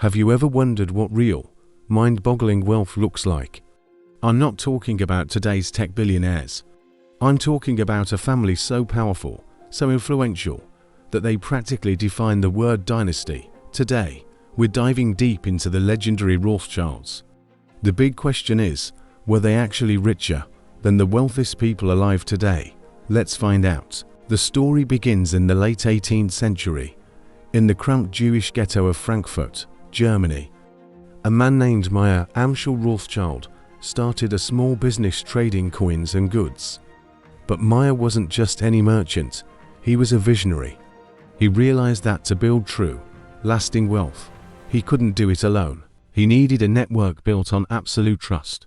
Have you ever wondered what real, mind-boggling wealth looks like? I'm not talking about today's tech billionaires. I'm talking about a family so powerful, so influential, that they practically define the word dynasty. Today, we're diving deep into the legendary Rothschilds. The big question is, were they actually richer than the wealthiest people alive today? Let's find out. The story begins in the late 18th century, in the cramped Jewish ghetto of Frankfurt, Germany. A man named Meyer Amschel Rothschild started a small business trading coins and goods. But Meyer wasn't just any merchant, he was a visionary. He realized that to build true, lasting wealth, he couldn't do it alone. He needed a network built on absolute trust.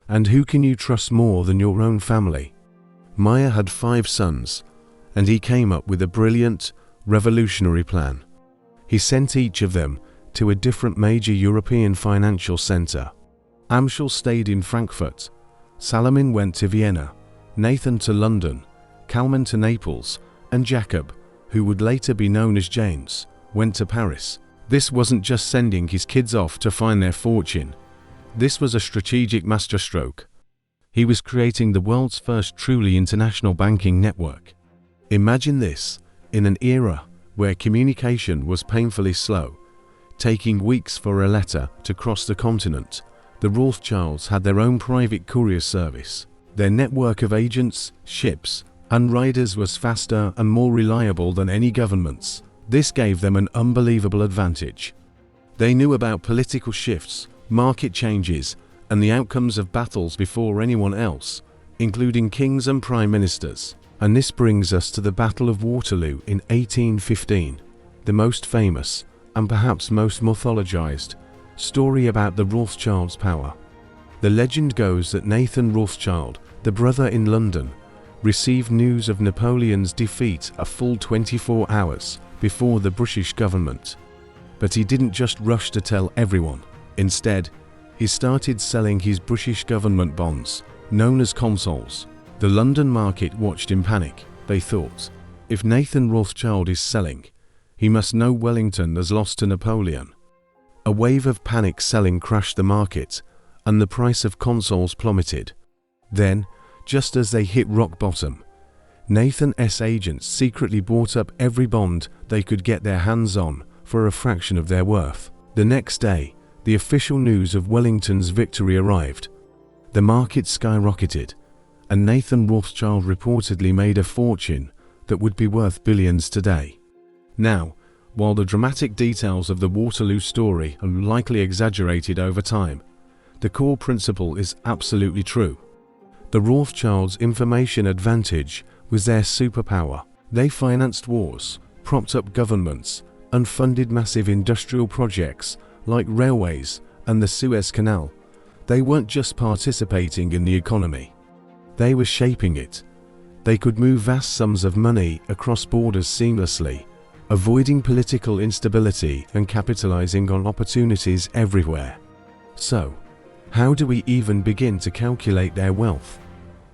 And who can you trust more than your own family? Meyer had 5 sons, and he came up with a brilliant, revolutionary plan. He sent each of them to a different major European financial center. Amschel stayed in Frankfurt, Salomon went to Vienna, Nathan to London, Kalman to Naples, and Jacob, who would later be known as James, went to Paris. This wasn't just sending his kids off to find their fortune. This was a strategic masterstroke. He was creating the world's first truly international banking network. Imagine this, in an era where communication was painfully slow, taking weeks for a letter to cross the continent, the Rothschilds had their own private courier service. Their network of agents, ships, and riders was faster and more reliable than any government's. This gave them an unbelievable advantage. They knew about political shifts, market changes, and the outcomes of battles before anyone else, including kings and prime ministers. And this brings us to the Battle of Waterloo in 1815, the most famous, and perhaps most mythologized, story about the Rothschilds' power. The legend goes that Nathan Rothschild, the brother in London, received news of Napoleon's defeat a full 24 hours before the British government. But he didn't just rush to tell everyone. Instead, he started selling his British government bonds, known as consols. The London market watched in panic. They thought, if Nathan Rothschild is selling, he must know Wellington has lost to Napoleon. A wave of panic selling crashed the market, and the price of consols plummeted. Then, just as they hit rock bottom, Nathan's agents secretly bought up every bond they could get their hands on for a fraction of their worth. The next day, the official news of Wellington's victory arrived. The market skyrocketed, and Nathan Rothschild reportedly made a fortune that would be worth billions today. Now, while the dramatic details of the Waterloo story are likely exaggerated over time, the core principle is absolutely true. The Rothschilds' information advantage was their superpower. They financed wars, propped up governments, and funded massive industrial projects like railways and the Suez Canal. They weren't just participating in the economy. They were shaping it. They could move vast sums of money across borders seamlessly, avoiding political instability and capitalizing on opportunities everywhere. So, how do we even begin to calculate their wealth?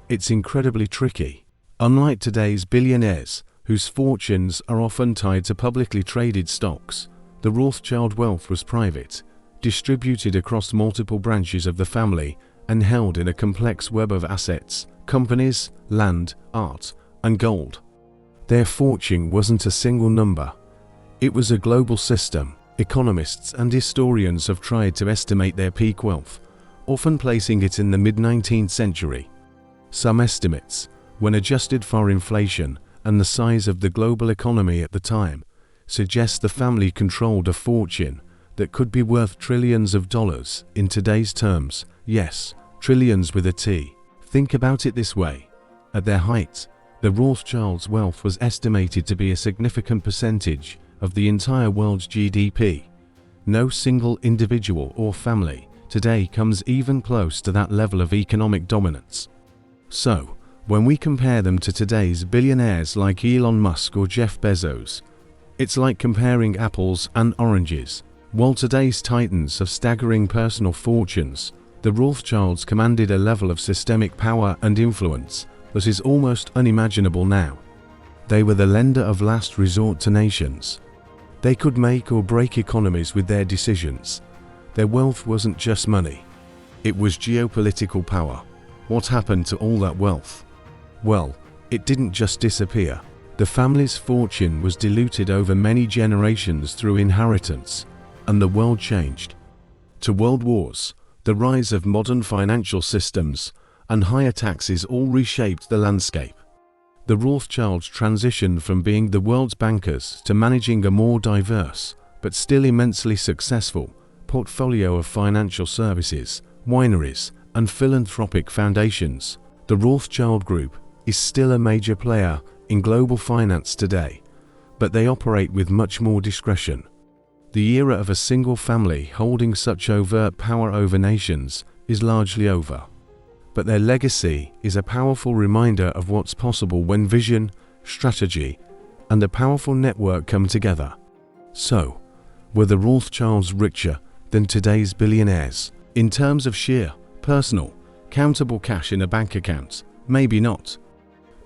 It's incredibly tricky. Unlike today's billionaires, whose fortunes are often tied to publicly traded stocks, the Rothschild wealth was private, distributed across multiple branches of the family, and held in a complex web of assets, companies, land, art, and gold. Their fortune wasn't a single number. It was a global system. Economists and historians have tried to estimate their peak wealth, often placing it in the mid-19th century. Some estimates, when adjusted for inflation and the size of the global economy at the time, suggest the family controlled a fortune that could be worth trillions of dollars in today's terms. Yes, trillions with a T. Think about it this way. At their height, the Rothschilds' wealth was estimated to be a significant percentage of the entire world's GDP. No single individual or family today comes even close to that level of economic dominance. So, when we compare them to today's billionaires like Elon Musk or Jeff Bezos, it's like comparing apples and oranges. While today's titans have staggering personal fortunes, the Rothschilds commanded a level of systemic power and influence that is almost unimaginable now. They were the lender of last resort to nations. They could make or break economies with their decisions. Their wealth wasn't just money. It was geopolitical power. What happened to all that wealth? Well, it didn't just disappear. The family's fortune was diluted over many generations through inheritance, and the world changed. To world wars, the rise of modern financial systems, and higher taxes all reshaped the landscape. The Rothschilds transitioned from being the world's bankers to managing a more diverse, but still immensely successful, portfolio of financial services, wineries, and philanthropic foundations. The Rothschild Group is still a major player in global finance today, but they operate with much more discretion. The era of a single family holding such overt power over nations is largely over. But their legacy is a powerful reminder of what's possible when vision, strategy, and a powerful network come together. So, were the Rothschilds richer than today's billionaires? In terms of sheer, personal, countable cash in a bank account, maybe not.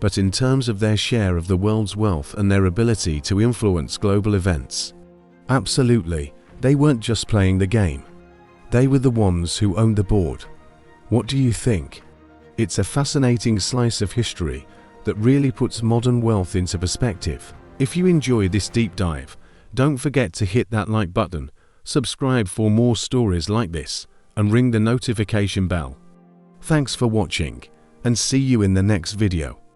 But in terms of their share of the world's wealth and their ability to influence global events, absolutely, they weren't just playing the game. They were the ones who owned the board. What do you think? It's a fascinating slice of history that really puts modern wealth into perspective. If you enjoyed this deep dive, don't forget to hit that like button, subscribe for more stories like this, and ring the notification bell. Thanks for watching, and see you in the next video.